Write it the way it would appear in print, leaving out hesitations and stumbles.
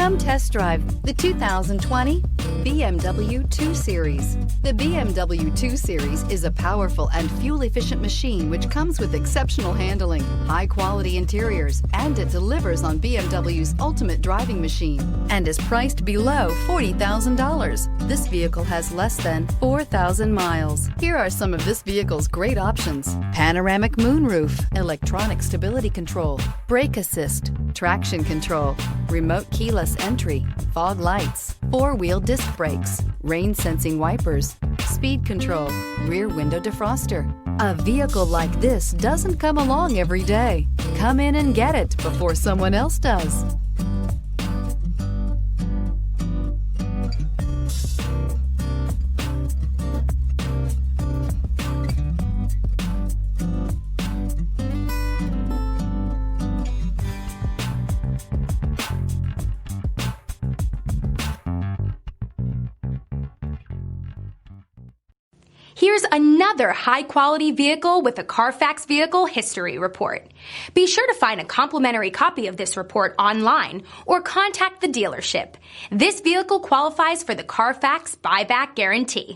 Come test drive the 2020 BMW 2 Series. The BMW 2 Series is a powerful and fuel-efficient machine which comes with exceptional handling, high-quality interiors, and it delivers on BMW's ultimate driving machine and is priced below $40,000. This vehicle has less than 4,000 miles. Here are some of this vehicle's great options: panoramic moonroof, electronic stability control, brake assist, traction control, remote keyless entry, fog lights, four-wheel disc brakes, rain-sensing wipers, speed control, rear window defroster. A vehicle like this doesn't come along every day. Come in and get it before someone else does. Here's another high-quality vehicle with a Carfax Vehicle History Report. Be sure to find a complimentary copy of this report online or contact the dealership. This vehicle qualifies for the Carfax Buyback Guarantee.